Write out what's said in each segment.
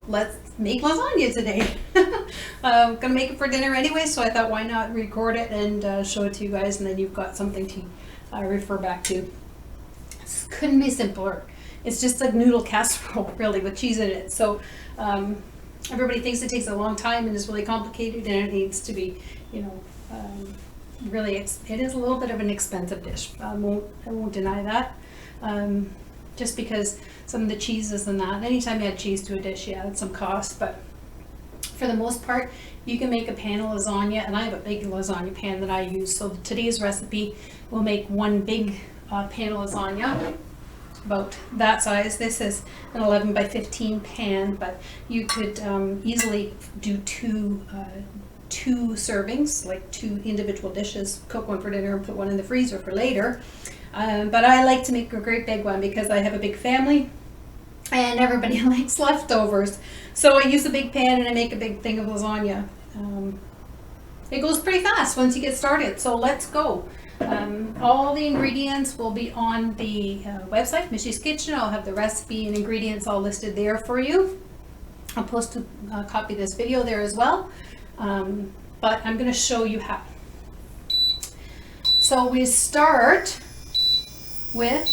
let's make lasagna today. Gonna make it for dinner anyway, so I thought why not record it and show it to you guys, and then you've got something to refer back to. This couldn't be simpler. It's just a noodle casserole, really, with cheese in it. So everybody thinks it takes a long time and is really complicated, and it needs to be, you know, really, it is a little bit of an expensive dish. I won't deny that. Just because some of the cheeses and that, anytime you add cheese to a dish, you add some cost, but for the most part, you can make a pan of lasagna, and I have a big lasagna pan that I use. So today's recipe will make one big pan of lasagna, about that size. This is an 11 by 15 pan, but you could easily do two servings, like 2 individual dishes, cook one for dinner and put one in the freezer for later. But I like to make a great big one because I have a big family and everybody likes leftovers. So I use a big pan and I make a big thing of lasagna. It goes pretty fast once you get started, so let's go. All the ingredients will be on the website, Mishy's Kitchen. I'll have the recipe and ingredients all listed there for you. I'll post a copy of this video there as well. But I'm going to show you how. So we start with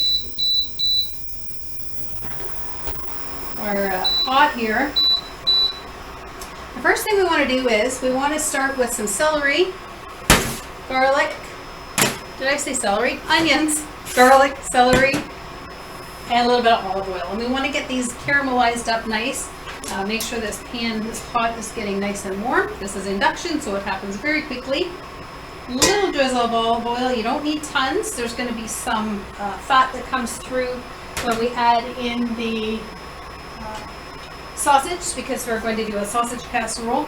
our pot here. The first thing we want to do is we want to start with some celery, garlic, did I say celery? Onions, garlic, celery, and a little bit of olive oil. And we want to get these caramelized up nice. Make sure this pot is getting nice and warm. This is induction, so it happens very quickly. Little drizzle of olive oil. You don't need tons. There's going to be some fat that comes through when we add in the sausage, because we're going to do a sausage casserole.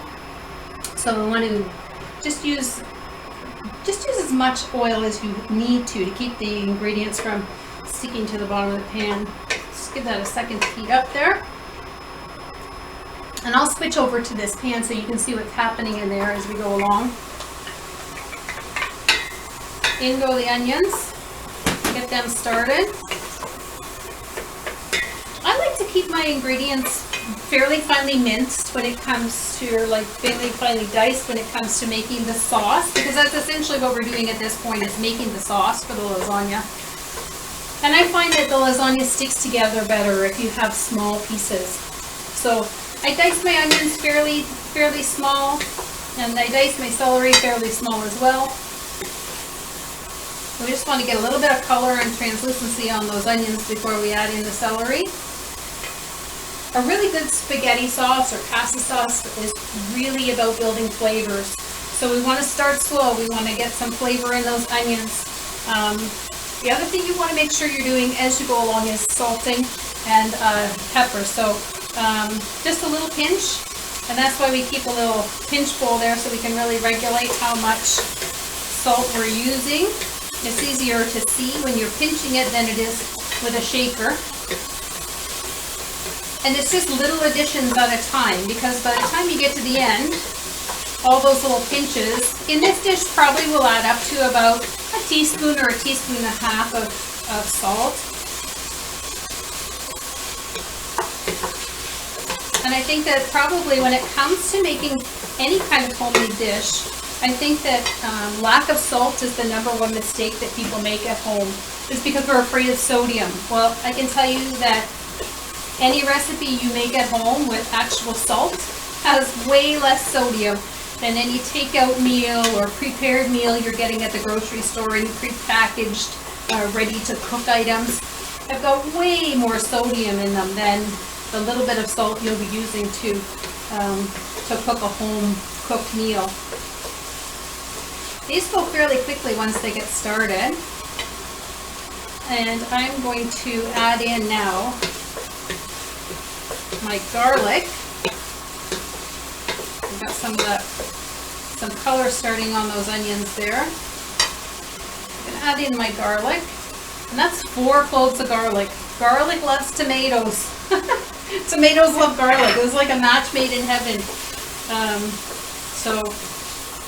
So we want to just use as much oil as you need to keep the ingredients from sticking to the bottom of the pan. Just give that a second to heat up there. And I'll switch over to this pan so you can see what's happening in there as we go along. In go the onions, get them started. I like to keep my ingredients fairly finely minced when it comes to, like, fairly finely diced when it comes to making the sauce, because that's essentially what we're doing at this point, is making the sauce for the lasagna. And I find that the lasagna sticks together better if you have small pieces. So I dice my onions fairly small, and I dice my celery fairly small as well. We just want to get a little bit of color and translucency on those onions before we add in the celery. A really good spaghetti sauce or pasta sauce is really about building flavors. So we want to start slow. We want to get some flavor in those onions. The other thing you want to make sure you're doing as you go along is salting and pepper. So just a little pinch, and that's why we keep a little pinch bowl there, so we can really regulate how much salt we're using. It's easier to see when you're pinching it than it is with a shaker. And it's just little additions at a time, because by the time you get to the end, all those little pinches in this dish probably will add up to about a teaspoon or a teaspoon and a half of salt. And I think that probably when it comes to making any kind of homemade dish, I think that lack of salt is the #1 mistake that people make at home, is because we're afraid of sodium. Well, I can tell you that any recipe you make at home with actual salt has way less sodium than any takeout meal or prepared meal you're getting at the grocery store, any prepackaged, ready to cook items. Have got way more sodium in them than the little bit of salt you'll be using to cook a home cooked meal. These go fairly quickly once they get started. And I'm going to add in now my garlic. I've got some color starting on those onions there. I'm going to add in my garlic. And that's 4 cloves of garlic. Garlic loves tomatoes. Tomatoes love garlic. It was like a match made in heaven. So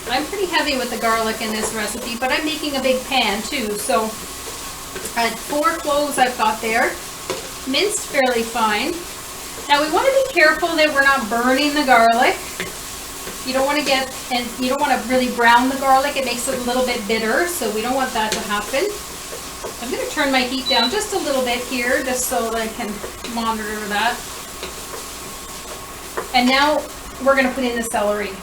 I'm pretty heavy with the garlic in this recipe, but I'm making a big pan too. So 4 cloves I've got there, minced fairly fine. Now we want to be careful that we're not burning the garlic. You don't want to get, and you don't want to really brown the garlic. It makes it a little bit bitter, so we don't want that to happen. I'm going to turn my heat down just a little bit here, just so that I can monitor that. And now we're going to put in the celery.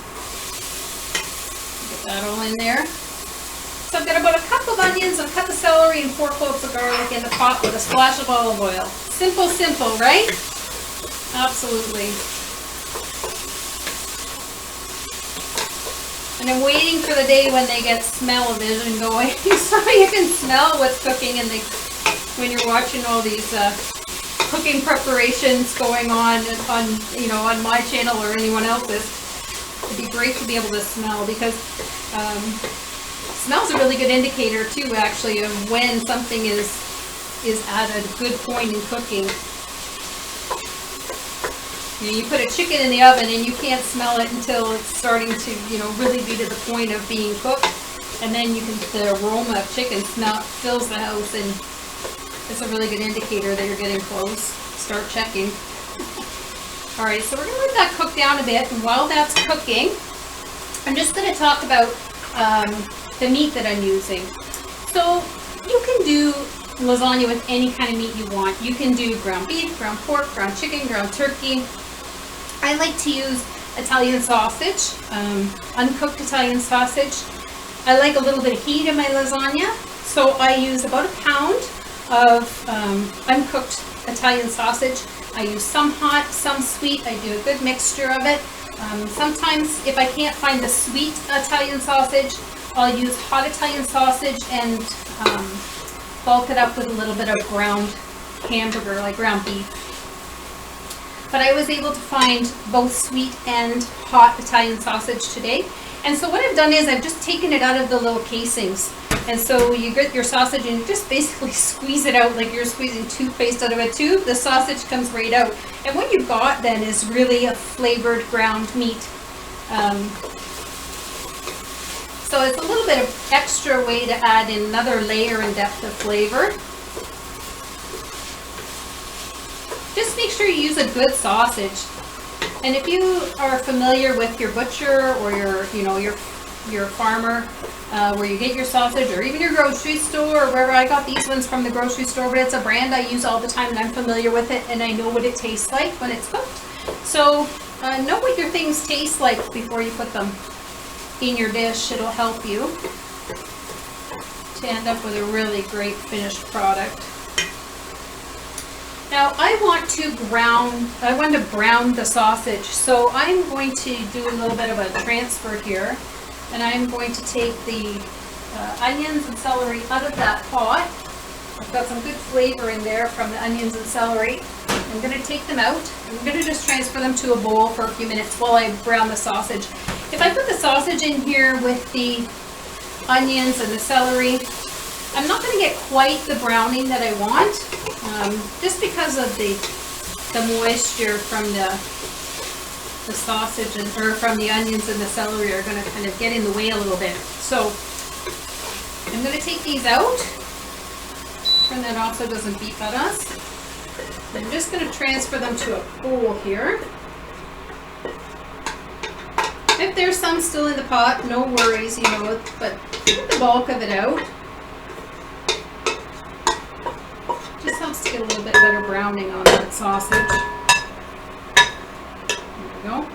Get that all in there. So I've got about a cup of onions, I've cut the celery, and 4 cloves of garlic in the pot with a splash of olive oil. Simple, simple, right? Absolutely. And I'm waiting for the day when they get smell-o-vision going, so you can smell what's cooking when you're watching all these cooking preparations going on on my channel or anyone else's. It'd be great to be able to smell, because smell's a really good indicator too, actually, of when something is at a good point in cooking. You put a chicken in the oven and you can't smell it until it's starting to, really be to the point of being cooked. And then the aroma of chicken fills the house, and it's a really good indicator that you're getting close. Start checking. All right, so we're going to let that cook down a bit. And while that's cooking, I'm just going to talk about the meat that I'm using. So you can do lasagna with any kind of meat you want. You can do ground beef, ground pork, ground chicken, ground turkey. I like to use Italian sausage, uncooked Italian sausage. I like a little bit of heat in my lasagna, so I use about a pound of uncooked Italian sausage. I use some hot, some sweet. I do a good mixture of it. Sometimes if I can't find the sweet Italian sausage, I'll use hot Italian sausage and bulk it up with a little bit of ground hamburger, like ground beef. But I was able to find both sweet and hot Italian sausage today. And so what I've done is I've just taken it out of the little casings. And so you get your sausage and you just basically squeeze it out like you're squeezing toothpaste out of a tube. The sausage comes right out. And what you've got then is really a flavored ground meat. So it's a little bit of extra way to add in another layer and depth of flavor. Just make sure you use a good sausage. And if you are familiar with your butcher or your farmer, where you get your sausage, or even your grocery store, or wherever, I got these ones from the grocery store, but it's a brand I use all the time and I'm familiar with it and I know what it tastes like when it's cooked. So know what your things taste like before you put them in your dish. It'll help you to end up with a really great finished product. Now I want to brown the sausage, so I'm going to do a little bit of a transfer here, and I'm going to take the onions and celery out of that pot. I've got some good flavor in there from the onions and celery. I'm going to take them out. I'm going to just transfer them to a bowl for a few minutes while I brown the sausage. If I put the sausage in here with the onions and the celery, I'm not going to get quite the browning that I want, just because of the moisture from the sausage or from the onions and the celery are going to kind of get in the way a little bit. So I'm going to take these out, and that also doesn't beep at us. I'm just going to transfer them to a bowl here. If there's some still in the pot, no worries, but get the bulk of it out. Just helps to get a little bit better browning on that sausage. There we go.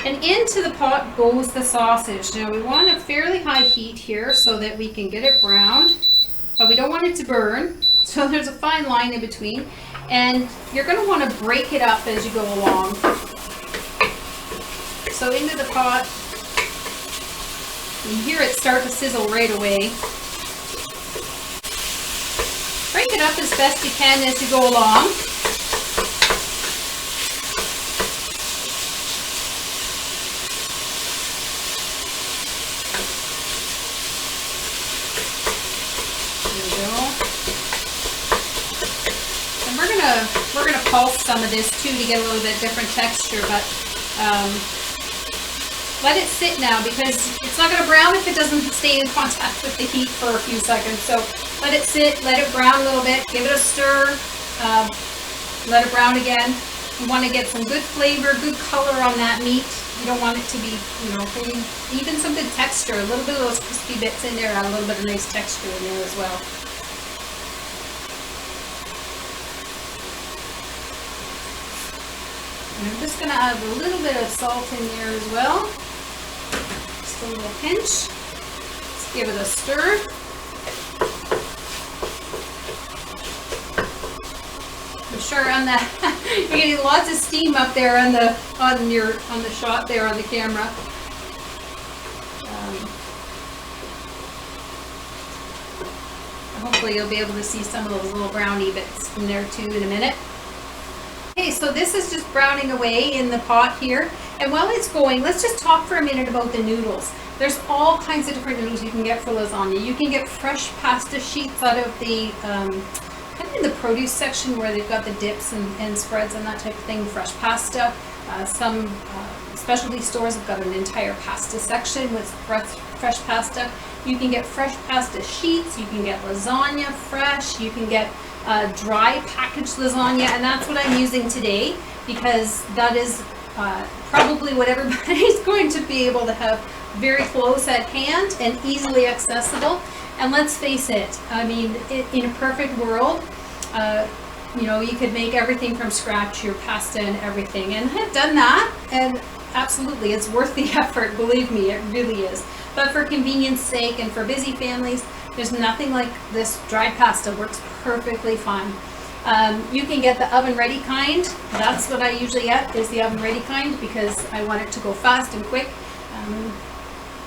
And into the pot goes the sausage. Now we want a fairly high heat here so that we can get it browned, but we don't want it to burn. So there's a fine line in between. And you're going to want to break it up as you go along. So into the pot, you hear it start to sizzle right away. Break it up as best you can as you go along. There we go. And we're gonna pulse some of this too to get a little bit different texture, but let it sit now, because it's not going to brown if it doesn't stay in contact with the heat for a few seconds. So let it sit, let it brown a little bit, give it a stir, let it brown again. You want to get some good flavor, good color on that meat. You don't want it to be, even some good texture. A little bit of those crispy bits in there, add a little bit of nice texture in there as well. And I'm just going to add a little bit of salt in there as well. Just a little pinch. Let's give it a stir. I'm sure on that you're getting lots of steam up there on the shot there on the camera. Hopefully you'll be able to see some of those little brownie bits in there too in a minute. Okay, so this is just browning away in the pot here. And while it's going, let's just talk for a minute about the noodles. There's all kinds of different noodles you can get for lasagna. You can get fresh pasta sheets out of the kind of in the produce section where they've got the dips and spreads and that type of thing, fresh pasta. Some specialty stores have got an entire pasta section with fresh pasta. You can get fresh pasta sheets, you can get lasagna fresh, you can get dry packaged lasagna, and that's what I'm using today because that is probably what everybody's going to be able to have very close at hand and easily accessible. And let's face it, I mean, in a perfect world, you could make everything from scratch, your pasta and everything. And I've done that, and absolutely, it's worth the effort, believe me, it really is. But for convenience sake and for busy families, there's nothing like this dried pasta, works perfectly fine. You can get the oven ready kind. That's what I usually get, is the oven ready kind, because I want it to go fast and quick.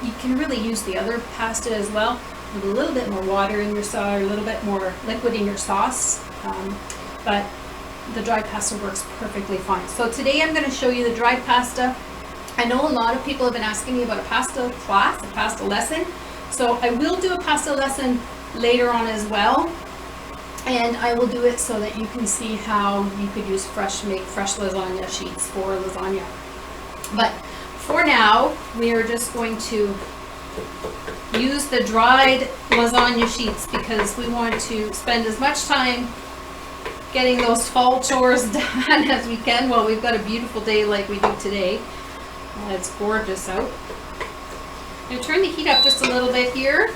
You can really use the other pasta as well, with a little bit more water in your sauce, or a little bit more liquid in your sauce. But the dried pasta works perfectly fine. So today I'm going to show you the dried pasta. I know a lot of people have been asking me about a pasta class, a pasta lesson. So I will do a pasta lesson later on as well. And I will do it so that you can see how you could make fresh lasagna sheets for lasagna. But for now, we are just going to use the dried lasagna sheets because we want to spend as much time getting those fall chores done as we can while we've got a beautiful day like we do today. It's gorgeous out. I'm going to turn the heat up just a little bit here.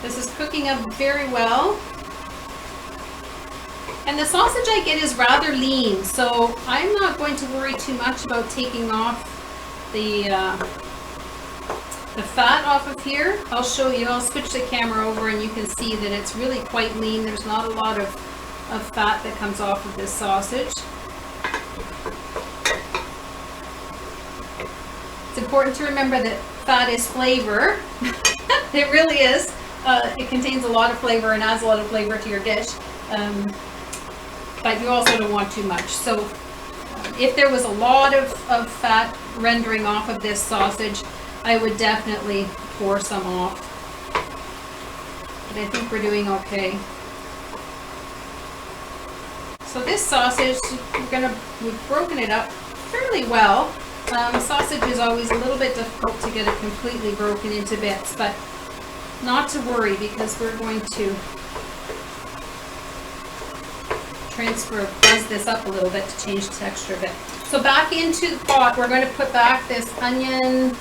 This is cooking up very well. And the sausage I get is rather lean, so I'm not going to worry too much about taking off the fat off of here. I'll show you, I'll switch the camera over and you can see that it's really quite lean. There's not a lot of fat that comes off of this sausage. It's important to remember that fat is flavor. It really is. It contains a lot of flavor and adds a lot of flavor to your dish. But you also don't want too much. So if there was a lot of fat rendering off of this sausage, I would definitely pour some off. But I think we're doing okay. So this sausage, we've broken it up fairly well. Sausage is always a little bit difficult to get it completely broken into bits, but not to worry because we're going to buzz this up a little bit to change the texture a bit. So back into the pot, we're going to put back this onion,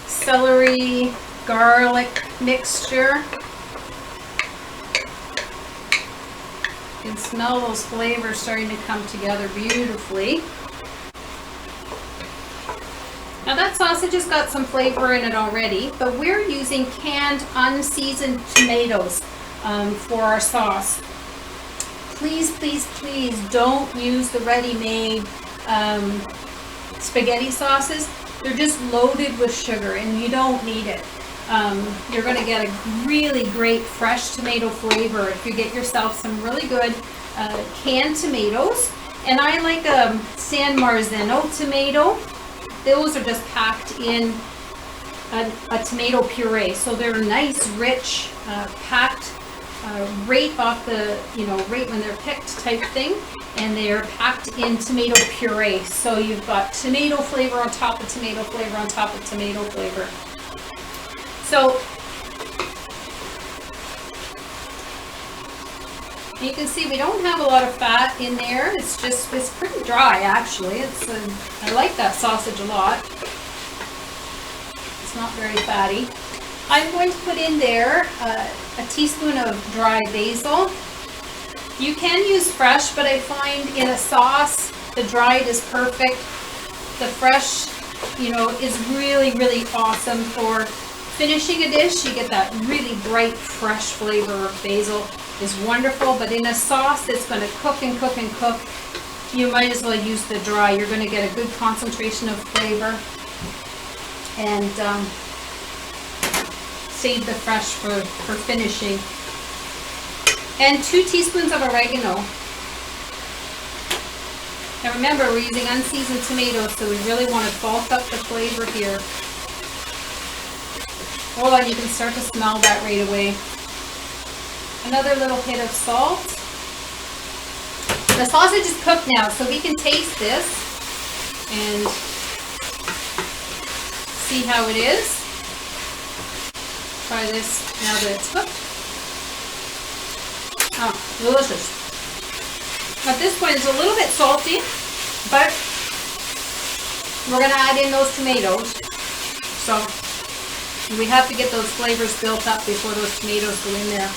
celery, garlic mixture. You can smell those flavors starting to come together beautifully. Now that sausage has got some flavor in it already, but we're using canned unseasoned tomatoes for our sauce. Please, please, please don't use the ready-made spaghetti sauces. They're just loaded with sugar and you don't need it. You're going to get a really great fresh tomato flavor if you get yourself some really good canned tomatoes. And I like a San Marzano tomato. Those are just packed in a tomato puree. So they're nice, rich, packed right off the, right when they're picked type thing. And they are packed in tomato puree. So you've got tomato flavor on top of tomato flavor on top of tomato flavor. So You can see we don't have a lot of fat in there. It's pretty dry actually. I like that sausage a lot. It's not very fatty. I'm going to put in there a teaspoon of dry basil. You can use fresh, but I find in a sauce, the dried is perfect. The fresh, is really, really awesome for finishing a dish. You get that really bright, fresh flavor of basil. Is wonderful, but in a sauce that's going to cook and cook and cook, you might as well use the dry. You're going to get a good concentration of flavor and save the fresh for finishing. And 2 teaspoons of oregano. Now remember, we're using unseasoned tomatoes, so we really want to bulk up the flavor here. Oh, and you can start to smell that right away. Another little hit of salt. The sausage is cooked now, so we can taste this and see how it is. Try this now that it's cooked. Oh, delicious. At this point, it's a little bit salty, but we're going to add in those tomatoes. So we have to get those flavors built up before those tomatoes go in there.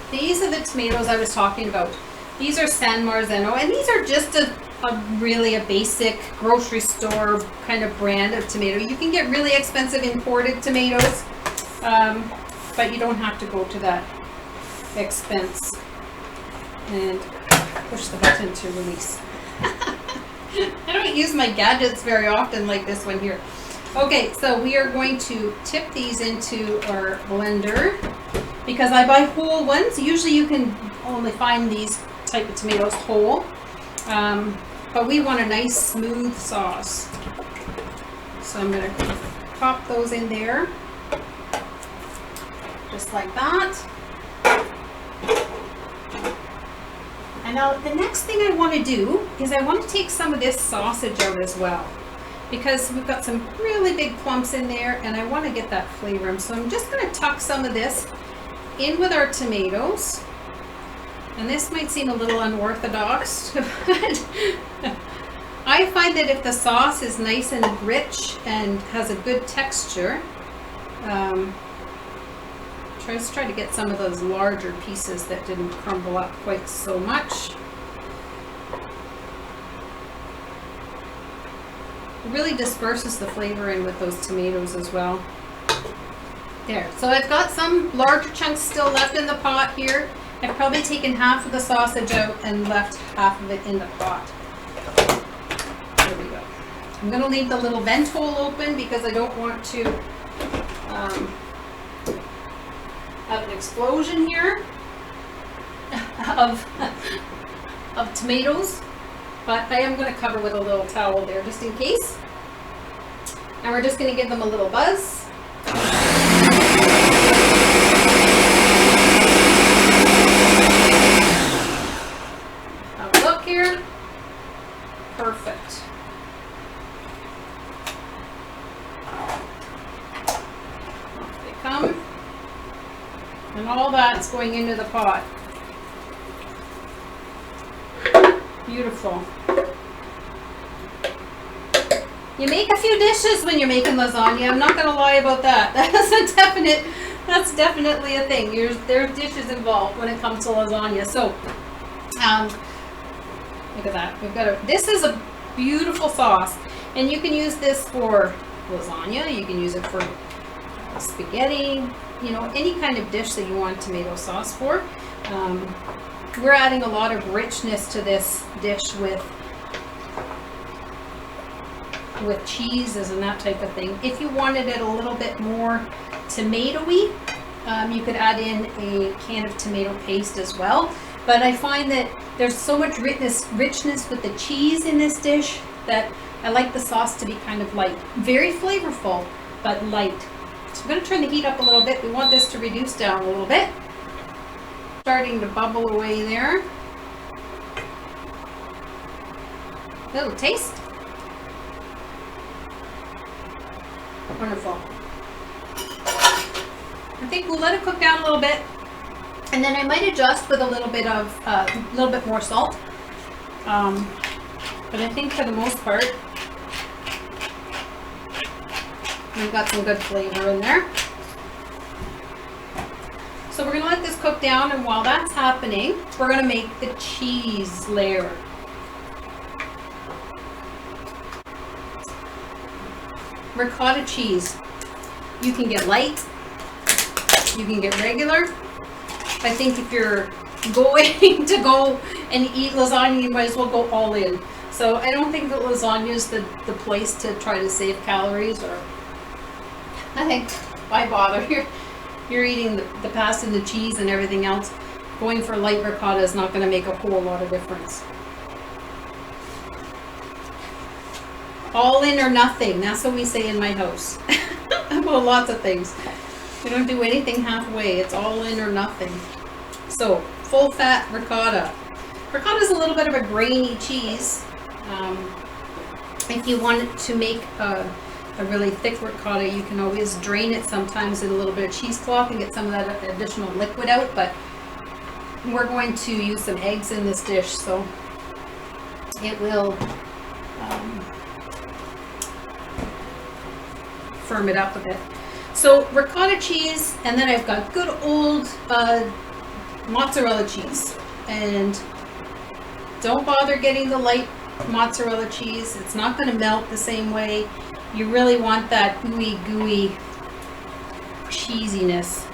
These are the tomatoes I was talking about. These are San Marzano, and these are just really a basic grocery store kind of brand of tomato. You can get really expensive imported tomatoes, but you don't have to go to that expense. And push the button to release. I don't use my gadgets very often like this one here. Okay, so we are going to tip these into our blender. Because I buy whole ones. Usually you can only find these type of tomatoes whole. But we want a nice smooth sauce. So I'm going to pop those in there. Just like that. And now the next thing I want to do is I want to take some of this sausage out as well. Because we've got some really big clumps in there and I want to get that flavor. So I'm just going to tuck some of this in with our tomatoes, and this might seem a little unorthodox, but I find that if the sauce is nice and rich and has a good texture, try to get some of those larger pieces that didn't crumble up quite so much. It really disperses the flavor in with those tomatoes as well. There, so I've got some larger chunks still left in the pot here. I've probably taken half of the sausage out and left half of it in the pot. There we go. I'm going to leave the little vent hole open because I don't want to have an explosion here of tomatoes. But I am going to cover with a little towel there just in case. And we're just going to give them a little buzz. Have a look here. Perfect. Off they come. And all that's going into the pot. Beautiful. You make a few dishes when you're making lasagna. I'm not going to lie about that. That's definitely a thing. There's dishes involved when it comes to lasagna. So, look at that. This is a beautiful sauce, and you can use this for lasagna. You can use it for spaghetti. You know, any kind of dish that you want tomato sauce for. We're adding a lot of richness to this dish with cheeses and that type of thing. If you wanted it a little bit more tomatoey, you could add in a can of tomato paste as well. But I find that there's so much richness with the cheese in this dish that I like the sauce to be kind of light. Very flavorful, but light. So I'm going to turn the heat up a little bit. We want this to reduce down a little bit. Starting to bubble away there. Little taste. Wonderful. I think we'll let it cook down a little bit, and then I might adjust with a little bit more salt. But I think for the most part, we've got some good flavor in there. So we're gonna let this cook down, and while that's happening, we're gonna make the cheese layer. Ricotta cheese. You can get light, you can get regular. I think if you're going to go and eat lasagna, you might as well go all in. So I don't think that lasagna is the place to try to save calories, or I think why bother? You're eating the pasta and the cheese and everything else. Going for light ricotta is not going to make a whole lot of difference. All in or nothing. That's what we say in my house. About lots of things. We don't do anything halfway. It's all in or nothing. So, full fat ricotta. Ricotta is a little bit of a grainy cheese. If you want to make a really thick ricotta, you can always drain it sometimes in a little bit of cheesecloth and get some of that additional liquid out, but we're going to use some eggs in this dish, so it will firm it up a bit. So ricotta cheese, and then I've got good old mozzarella cheese, and don't bother getting the light mozzarella cheese. It's not going to melt the same way. You really want that gooey cheesiness.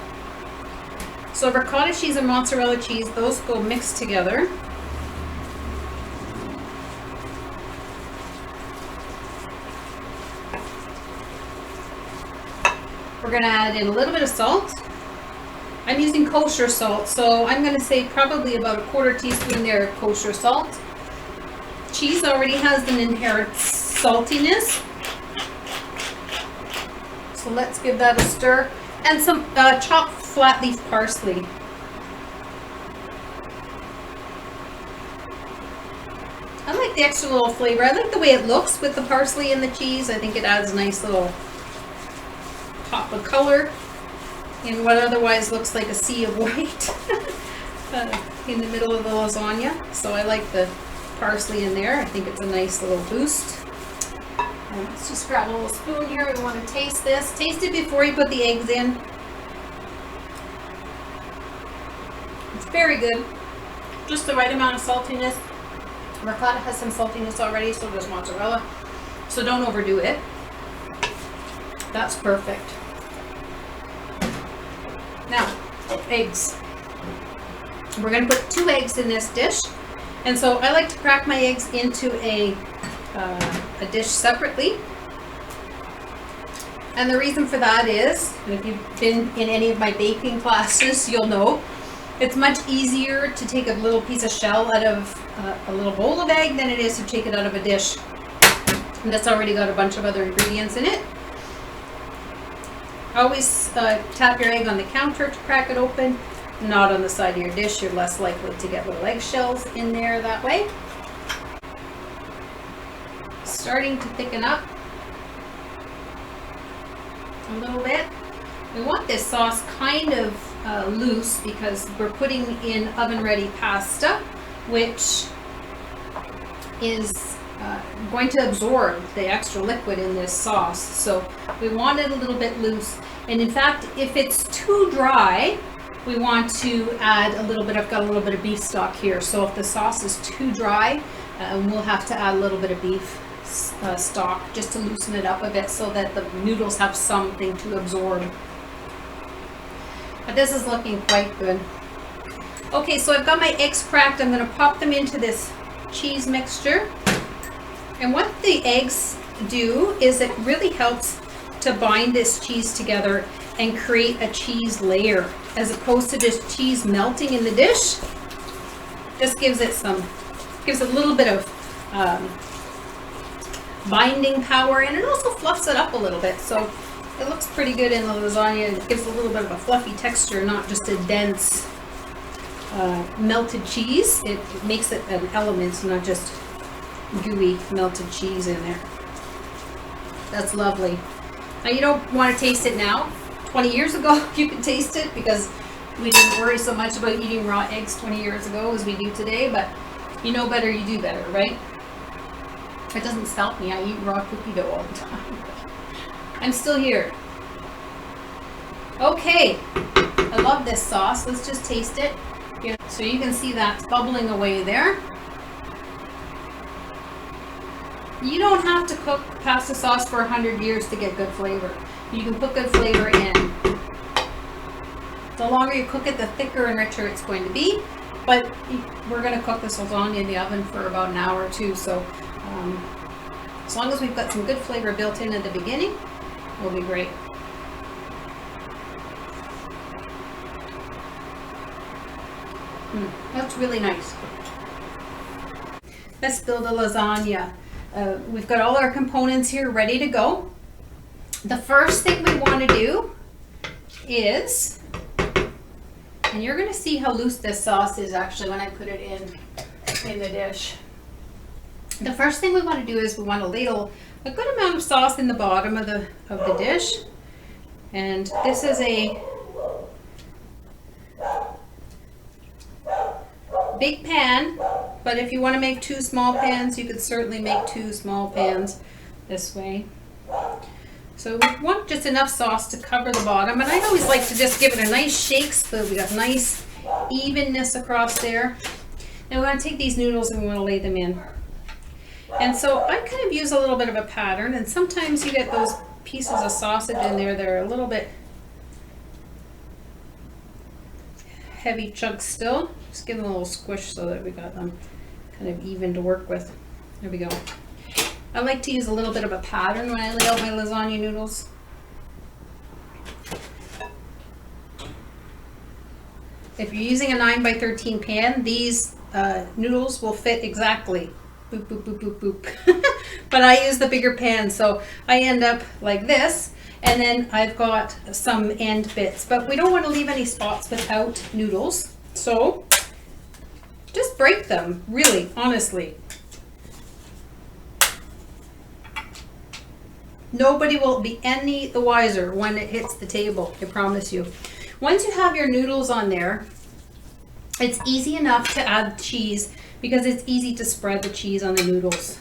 So ricotta cheese and mozzarella cheese, those go mixed together. We're going to add in a little bit of salt. I'm using kosher salt, so I'm going to say probably about a quarter teaspoon there of kosher salt. Cheese already has an inherent saltiness, so let's give that a stir. And some chopped flat leaf parsley. I like the extra little flavor. I like the way it looks with the parsley and the cheese. I think it adds a nice little pop of color in what otherwise looks like a sea of white in the middle of the lasagna. So I like the parsley in there. I think it's a nice little boost. And let's just grab a little spoon here. We want to taste this. Taste it before you put the eggs in. It's very good. Just the right amount of saltiness. Ricotta has some saltiness already, so does mozzarella. So don't overdo it. That's perfect. Now, eggs. We're going to put 2 eggs in this dish. And so I like to crack my eggs into a dish separately. And the reason for that is, and if you've been in any of my baking classes, you'll know, it's much easier to take a little piece of shell out of a little bowl of egg than it is to take it out of a dish. And that's already got a bunch of other ingredients in it. Always tap your egg on the counter to crack it open, not on the side of your dish. You're less likely to get little eggshells in there that way. Starting to thicken up a little bit. We want this sauce kind of loose because we're putting in oven-ready pasta, which is going to absorb the extra liquid in this sauce. So we want it a little bit loose. And in fact, if it's too dry, we want to add a little bit. I've got a little bit of beef stock here. So if the sauce is too dry, we'll have to add a little bit of beef stock just to loosen it up a bit so that the noodles have something to absorb. But this is looking quite good. Okay, so I've got my eggs cracked. I'm going to pop them into this cheese mixture. And what the eggs do is it really helps to bind this cheese together and create a cheese layer, as opposed to just cheese melting in the dish. Just gives it a little bit of binding power, and it also fluffs it up a little bit. So it looks pretty good in the lasagna. It gives a little bit of a fluffy texture, not just a dense melted cheese. It makes it an element, not just gooey melted cheese in there. That's lovely. Now you don't want to taste it now. 20 years ago you could taste it because we didn't worry so much about eating raw eggs 20 years ago as we do today, but you know better, you do better, right? It doesn't stop me. I eat raw cookie dough all the time. I'm still here. Okay, I love this sauce. Let's just taste it. Yeah. So you can see that's bubbling away there. You don't have to cook pasta sauce for 100 years to get good flavor. You can put good flavor in. The longer you cook it, the thicker and richer it's going to be. But we're going to cook this lasagna in the oven for about an hour or two. So as long as we've got some good flavor built in at the beginning, it'll be great. That's really nice. Let's build a lasagna. We've got all our components here ready to go. The first thing we want to do is, and you're going to see how loose this sauce is actually when I put it in the dish. The first thing we want to do is we want to ladle a good amount of sauce in the bottom of the dish. And this is a big pan, but if you want to make 2 small pans, you could certainly make 2 small pans this way. So we want just enough sauce to cover the bottom, and I always like to just give it a nice shake so we got nice evenness across there. And we want to take these noodles and we want to lay them in. And so I kind of use a little bit of a pattern, and sometimes you get those pieces of sausage in there that are a little bit heavy chunks still. Just give them a little squish so that we got them kind of even to work with. There we go. I like to use a little bit of a pattern when I lay out my lasagna noodles. If you're using a 9x13 pan, these noodles will fit exactly. Boop, boop, boop, boop, boop. But I use the bigger pan, so I end up like this, and then I've got some end bits. But we don't want to leave any spots without noodles, so just break them, really, honestly. Nobody will be any the wiser when it hits the table, I promise you. Once you have your noodles on there, it's easy enough to add cheese because it's easy to spread the cheese on the noodles.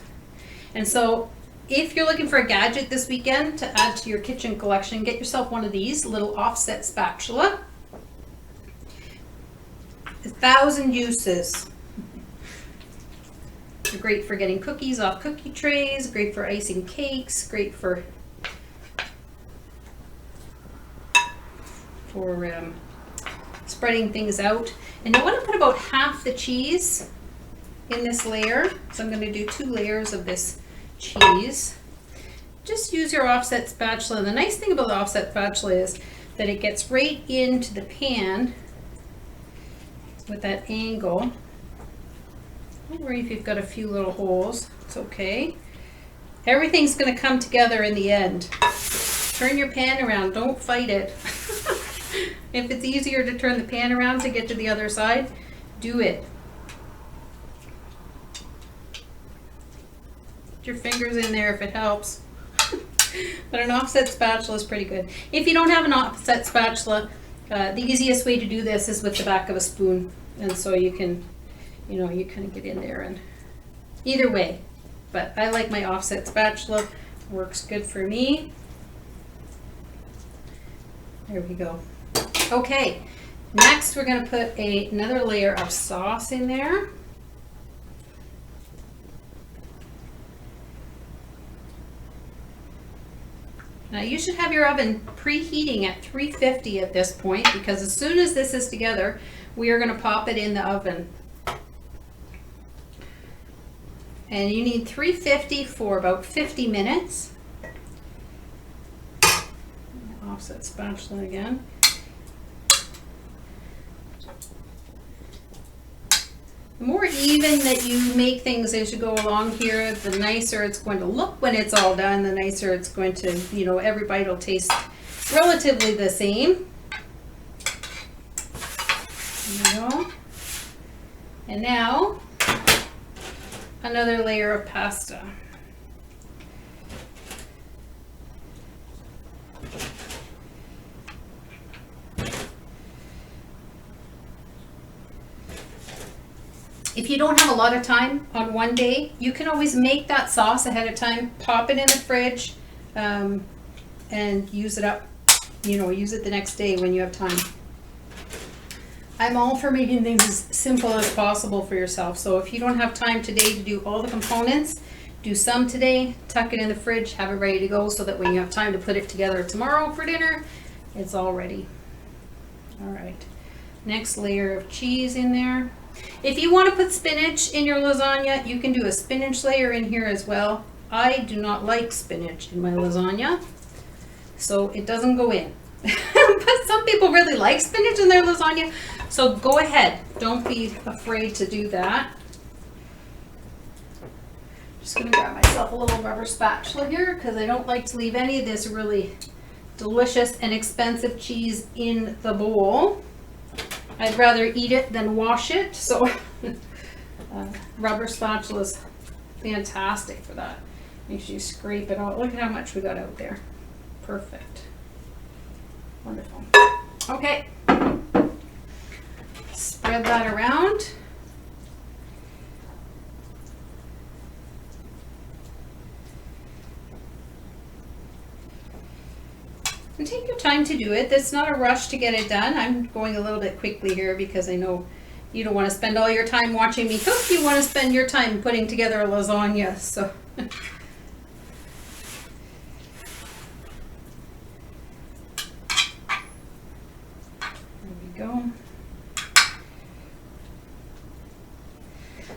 And so if you're looking for a gadget this weekend to add to your kitchen collection, get yourself one of these little offset spatula. 1,000 uses. They're great for getting cookies off cookie trays, great for icing cakes, great for spreading things out. And I want to put about half the cheese in this layer. So I'm going to do 2 layers of this cheese. Just use your offset spatula. The nice thing about the offset spatula is that it gets right into the pan with that angle. Don't worry if you've got a few little holes, it's okay. Everything's going to come together in the end. Turn your pan around, don't fight it. If it's easier to turn the pan around to get to the other side, do it. Put your fingers in there if it helps. But an offset spatula is pretty good. If you don't have an offset spatula, the easiest way to do this is with the back of a spoon. And so you can, you kind of get in there, and either way. But I like my offset spatula. Works good for me. There we go. Okay, next we're going to put another layer of sauce in there. Now you should have your oven preheating at 350 at this point, because as soon as this is together, we are going to pop it in the oven. And you need 350 for about 50 minutes. Offset spatula again. The more even that you make things as you go along here, the nicer it's going to look when it's all done, the nicer it's going to, every bite will taste relatively the same. There you go. And now, another layer of pasta. If you don't have a lot of time on one day, you can always make that sauce ahead of time, pop it in the fridge, and use it up, use it the next day when you have time. I'm all for making things as simple as possible for yourself. So if you don't have time today to do all the components, do some today, tuck it in the fridge, have it ready to go so that when you have time to put it together tomorrow for dinner, it's all ready. All right, next layer of cheese in there. If you want to put spinach in your lasagna, you can do a spinach layer in here as well. I do not like spinach in my lasagna, so it doesn't go in. But some people really like spinach in their lasagna, so go ahead. Don't be afraid to do that. Just gonna grab myself a little rubber spatula here because I don't like to leave any of this really delicious and expensive cheese in the bowl. I'd rather eat it than wash it, so rubber spatula is fantastic for that. Make sure you scrape it out. Look at how much we got out there. Perfect. Wonderful. Okay. Spread that around. And take your time to do it. It's not a rush to get it done. I'm going a little bit quickly here because I know you don't want to spend all your time watching me cook. You want to spend your time putting together a lasagna. So there we go.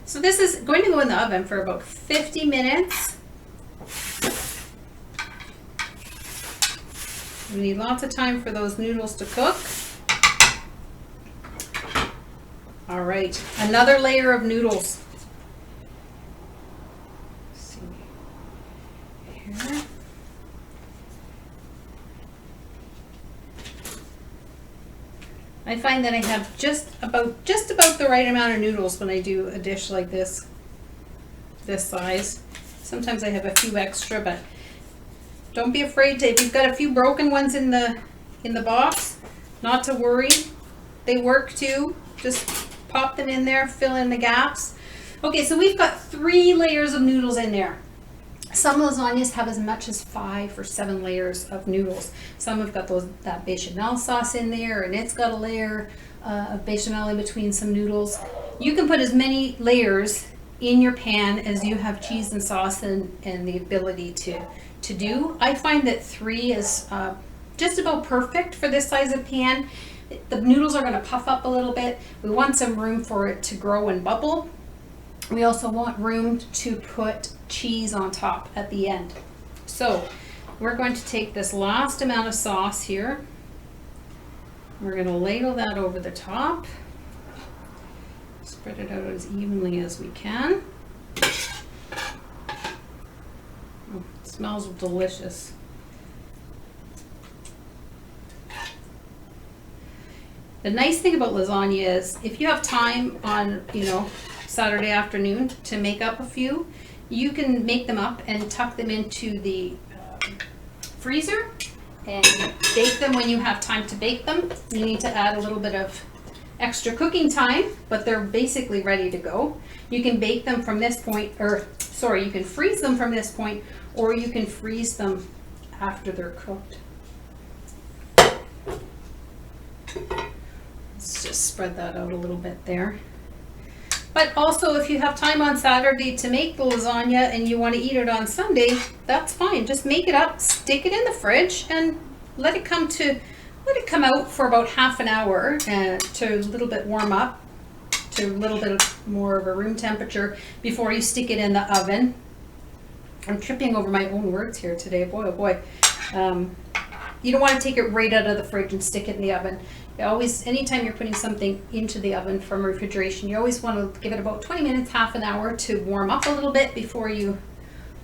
So this is going to go in the oven for about 50 minutes. We need lots of time for those noodles to cook. All right, another layer of noodles. Let's see here. I find that I have just about the right amount of noodles when I do a dish like this size. Sometimes I have a few extra, but don't be afraid to, if you've got a few broken ones in the box, not to worry. They work too. Just pop them in there, fill in the gaps. Okay, so we've got 3 layers of noodles in there. Some lasagnas have as much as 5 or 7 layers of noodles. Some have got that bechamel sauce in there, and it's got a layer of bechamel in between some noodles. You can put as many layers in your pan as you have cheese and sauce and the ability to do. I find that 3 is just about perfect for this size of pan. The noodles are going to puff up a little bit. We want some room for it to grow and bubble. We also want room to put cheese on top at the end. So we're going to take this last amount of sauce here. We're going to ladle that over the top. Spread it out as evenly as we can. Oh, it smells delicious. The nice thing about lasagna is if you have time on, Saturday afternoon to make up a few, you can make them up and tuck them into the freezer and bake them when you have time to bake them. You need to add a little bit of extra cooking time, but they're basically ready to go. You can bake them from this point, you can freeze them from this point, or you can freeze them after they're cooked. Let's just spread that out a little bit there. But also, if you have time on Saturday to make the lasagna and you want to eat it on Sunday, that's fine. Just make it up, stick it in the fridge, and let it come out for about half an hour to a little bit warm up to a little bit more of a room temperature before you stick it in the oven. I'm tripping over my own words here today. Boy, oh boy. You don't want to take it right out of the fridge and stick it in the oven. Anytime you're putting something into the oven from refrigeration, you always want to give it about 20 minutes, half an hour to warm up a little bit before you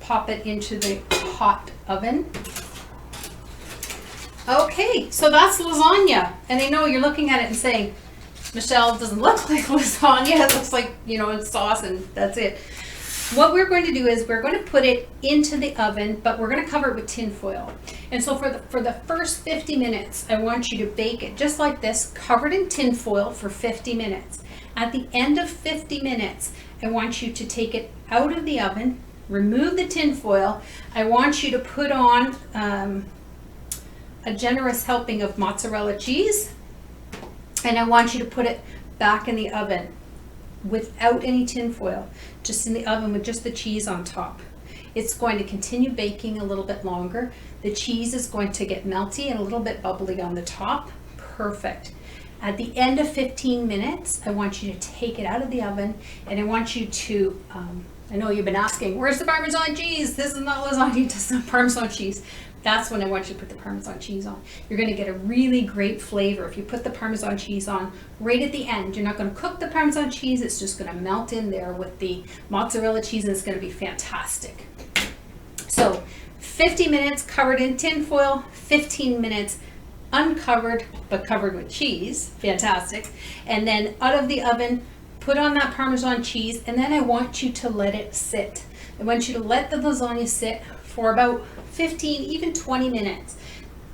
pop it into the hot oven. Okay, so that's lasagna. And I know you're looking at it and saying, Michelle, it doesn't look like lasagna. It looks like, it's sauce and that's it. What we're going to do is we're going to put it into the oven, but we're going to cover it with tin foil. And so for the first 50 minutes, I want you to bake it just like this, covered in tin foil for 50 minutes. At the end of 50 minutes, I want you to take it out of the oven, remove the tin foil. I want you to put on a generous helping of mozzarella cheese, and I want you to put it back in the oven without any tin foil, just in the oven with just the cheese on top. It's going to continue baking a little bit longer. The cheese is going to get melty and a little bit bubbly on the top. Perfect. At the end of 15 minutes, I want you to take it out of the oven, and I want you to, I know you've been asking, where's the Parmesan cheese? This is not lasagna, this is Parmesan cheese. That's when I want you to put the Parmesan cheese on. You're gonna get a really great flavor if you put the Parmesan cheese on right at the end. You're not gonna cook the Parmesan cheese, it's just gonna melt in there with the mozzarella cheese, and it's gonna be fantastic. So 50 minutes covered in tin foil, 15 minutes uncovered but covered with cheese, fantastic. And then out of the oven, put on that Parmesan cheese, and then I want you to let it sit. I want you to let the lasagna sit for about 15, even 20 minutes.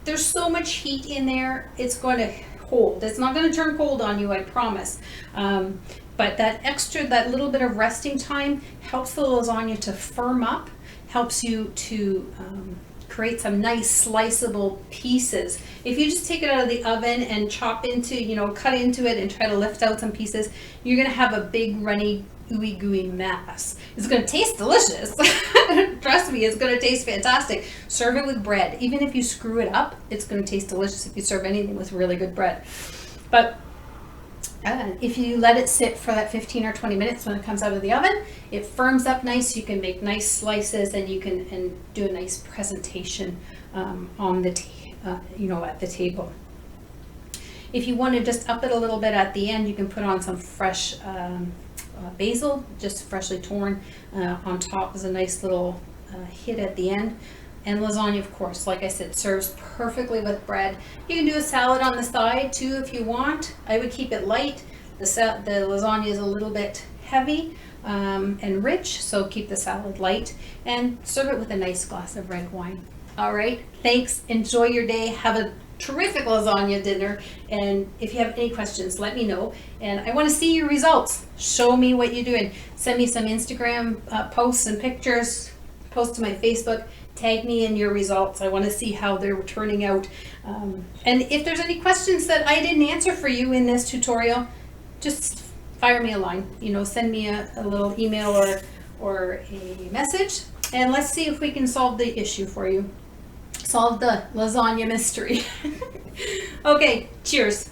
There's so much heat in there, it's going to hold. It's not going to turn cold on you, I promise. But that little bit of resting time helps the lasagna to firm up, helps you to create some nice sliceable pieces. If you just take it out of the oven and chop into, cut into it and try to lift out some pieces, you're gonna have a big runny ooey gooey mass. It's gonna taste delicious. Trust me, it's gonna taste fantastic. Serve it with bread. Even if you screw it up, it's gonna taste delicious if you serve anything with really good bread. But if you let it sit for that 15 or 20 minutes, when it comes out of the oven, it firms up nice. You can make nice slices, and you can do a nice presentation on the at the table. If you want to just up it a little bit at the end, you can put on some fresh basil, just freshly torn on top as a nice little hit at the end. And lasagna, of course, like I said, serves perfectly with bread. You can do a salad on the side too if you want. I would keep it light. The lasagna is a little bit heavy and rich, so keep the salad light and serve it with a nice glass of red wine. All right, thanks. Enjoy your day. Have a terrific lasagna dinner. And if you have any questions, let me know. And I want to see your results. Show me what you're doing. Send me some Instagram posts and pictures. Post to my Facebook. Tag me in your results. I want to see how they're turning out. And if there's any questions that I didn't answer for you in this tutorial, just fire me a line. Send me a little email or a message, and let's see if we can solve the issue for you. Solve the lasagna mystery. Okay, cheers.